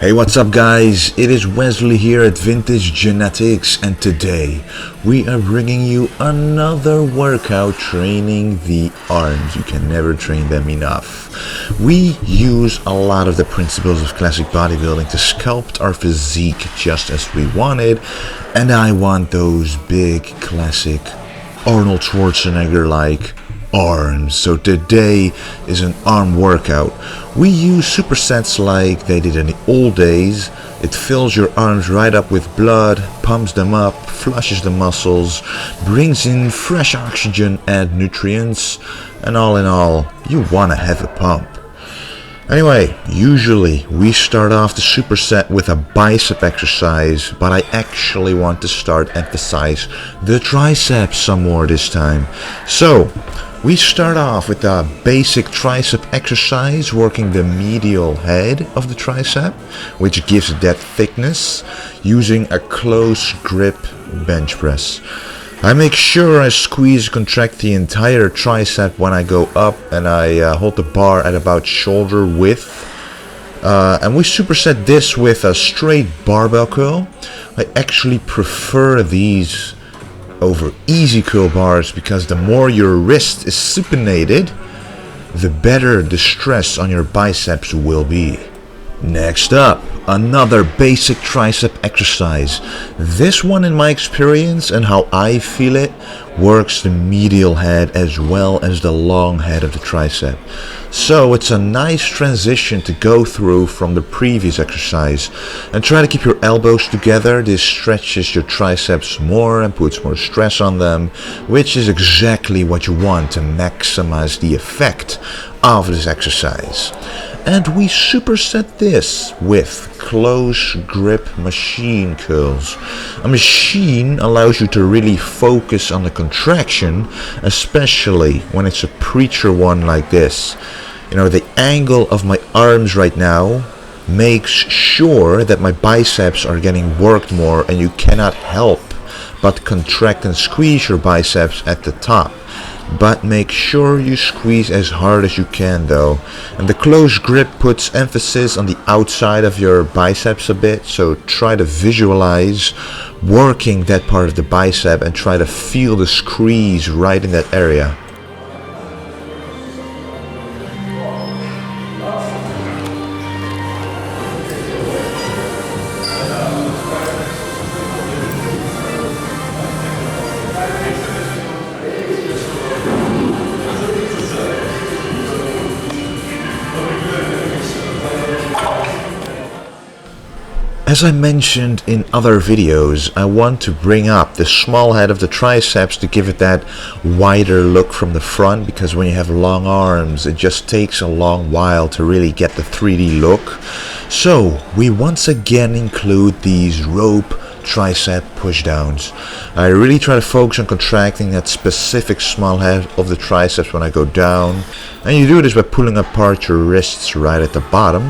Hey, what's up guys? It is Wesley here at Vintage Genetics, and today we are bringing you another workout training the arms. You can never train them enough. We use a lot of the principles of classic bodybuilding to sculpt our physique just as we want it, and I want those big classic Arnold Schwarzenegger like arms. So today is an arm workout. We use supersets like they did in the old days. It fills your arms right up with blood, pumps them up, flushes the muscles, brings in fresh oxygen and nutrients, and all in all, you want to have a pump. Anyway, usually we start off the superset with a bicep exercise, but I actually want to emphasize the triceps some more this time. So we start off with a basic tricep exercise, working the medial head of the tricep, which gives it that thickness, using a close grip bench press. I make sure I squeeze and contract the entire tricep when I go up, and I hold the bar at about shoulder width. And we superset this with a straight barbell curl. I actually prefer these over easy curl bars because the more your wrist is supinated, the better the stress on your biceps will be. Next up, another basic tricep exercise. This one, in my experience and how I feel it, works the medial head as well as the long head of the tricep. So it's a nice transition to go through from the previous exercise. And try to keep your elbows together. This stretches your triceps more and puts more stress on them, which is exactly what you want to maximize the effect of this exercise. And we superset this with close grip machine curls. A machine allows you to really focus on the contraction, especially when it's a preacher one like this. You know, the angle of my arms right now makes sure that my biceps are getting worked more, and you cannot help but contract and squeeze your biceps at the top. But make sure you squeeze as hard as you can though. And the close grip puts emphasis on the outside of your biceps a bit, so try to visualize working that part of the bicep and try to feel the squeeze right in that area. As I mentioned in other videos, I want to bring up the small head of the triceps to give it that wider look from the front, because when you have long arms, it just takes a long while to really get the 3D look. So we once again include these rope tricep pushdowns. I really try to focus on contracting that specific small head of the triceps when I go down, and you do this by pulling apart your wrists right at the bottom,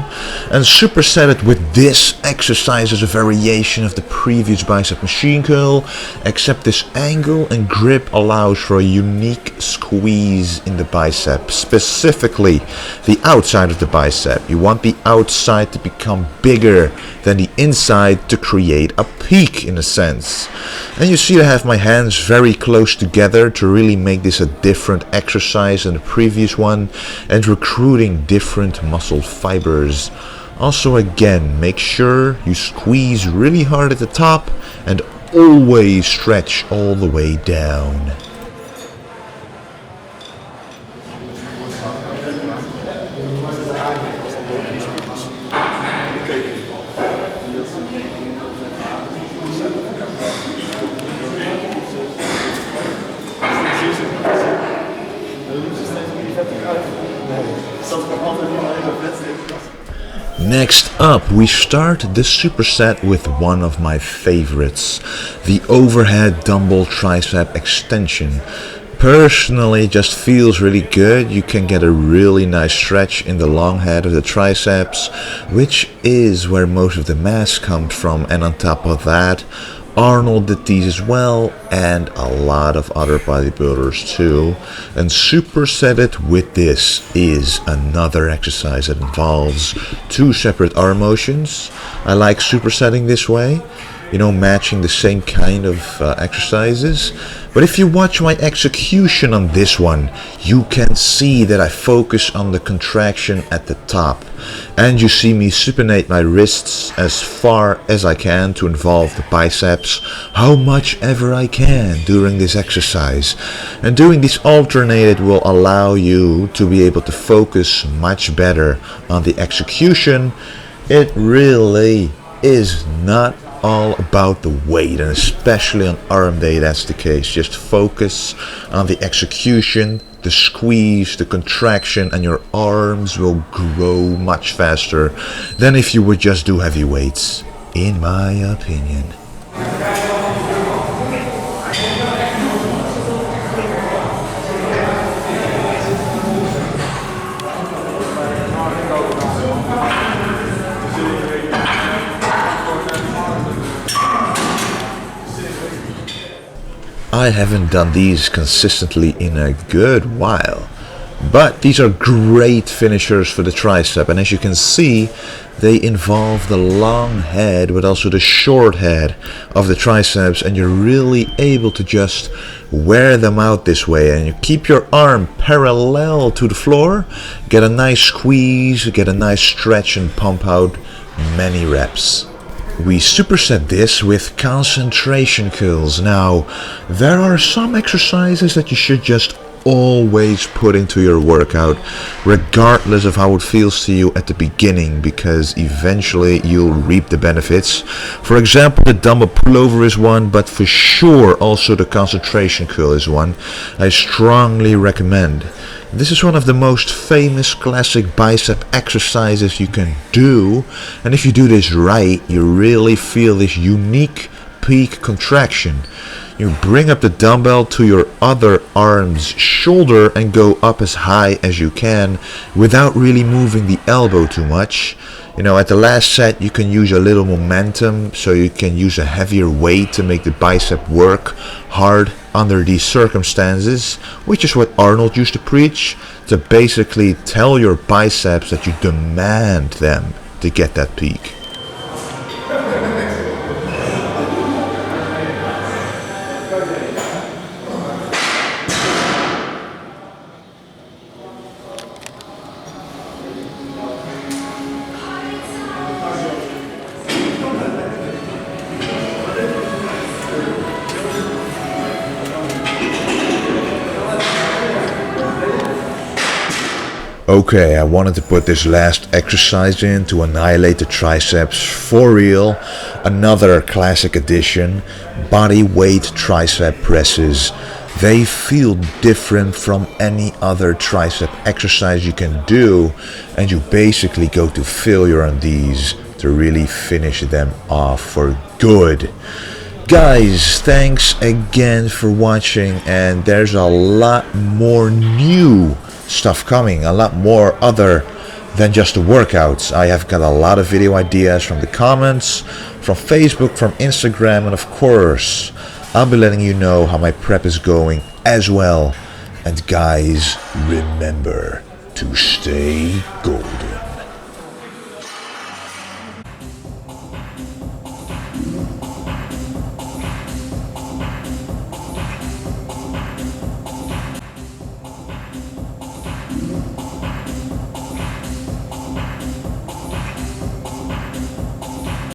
and superset it with this exercise as a variation of the previous bicep machine curl, except this angle and grip allows for a unique squeeze in the bicep, specifically the outside of the bicep. You want the outside to become bigger than the inside to create a peak in a sense. And you see I have my hands very close together to really make this a different exercise than the previous one, and recruiting different muscle fibers. Also, again, make sure you squeeze really hard at the top and always stretch all the way down. Next up, we start the superset with one of my favorites, the overhead dumbbell tricep extension. Personally, it just feels really good. You can get a really nice stretch in the long head of the triceps, which is where most of the mass comes from, and on top of that, Arnold did these as well, and a lot of other bodybuilders too. And supersetted with this is another exercise that involves 2 separate arm motions. I like supersetting this way, matching the same kind of exercises. But if you watch my execution on this one, you can see that I focus on the contraction at the top. And you see me supinate my wrists as far as I can to involve the biceps, how much ever I can during this exercise. And doing this alternated will allow you to be able to focus much better on the execution. It really is not all about the weight, and especially on arm day that's the case. Just focus on the execution, the squeeze, the contraction, and your arms will grow much faster than if you would just do heavy weights, in my opinion. I haven't done these consistently in a good while, but these are great finishers for the tricep, and as you can see, they involve the long head but also the short head of the triceps, and you're really able to just wear them out this way, and you keep your arm parallel to the floor, get a nice squeeze, get a nice stretch, and pump out many reps. We superset this with concentration kills. Now, there are some exercises that you should just always put into your workout, regardless of how it feels to you at the beginning, because eventually you'll reap the benefits. For example, the dumbbell pullover is one, but for sure also the concentration curl is one I strongly recommend. This is one of the most famous classic bicep exercises you can do, and if you do this right, you really feel this unique peak contraction. You bring up the dumbbell to your other arm's shoulder and go up as high as you can without really moving the elbow too much. At the last set you can use a little momentum, so you can use a heavier weight to make the bicep work hard under these circumstances, which is what Arnold used to preach, to basically tell your biceps that you demand them to get that peak. Okay, I wanted to put this last exercise in to annihilate the triceps for real. Another classic addition, bodyweight tricep presses. They feel different from any other tricep exercise you can do, and you basically go to failure on these to really finish them off for good. Guys, thanks again for watching, and there's a lot more new stuff coming, a lot more other than just the workouts. I have got a lot of video ideas from the comments, from Facebook, from Instagram, and of course I'll be letting you know how my prep is going as well. And guys, remember to stay golden.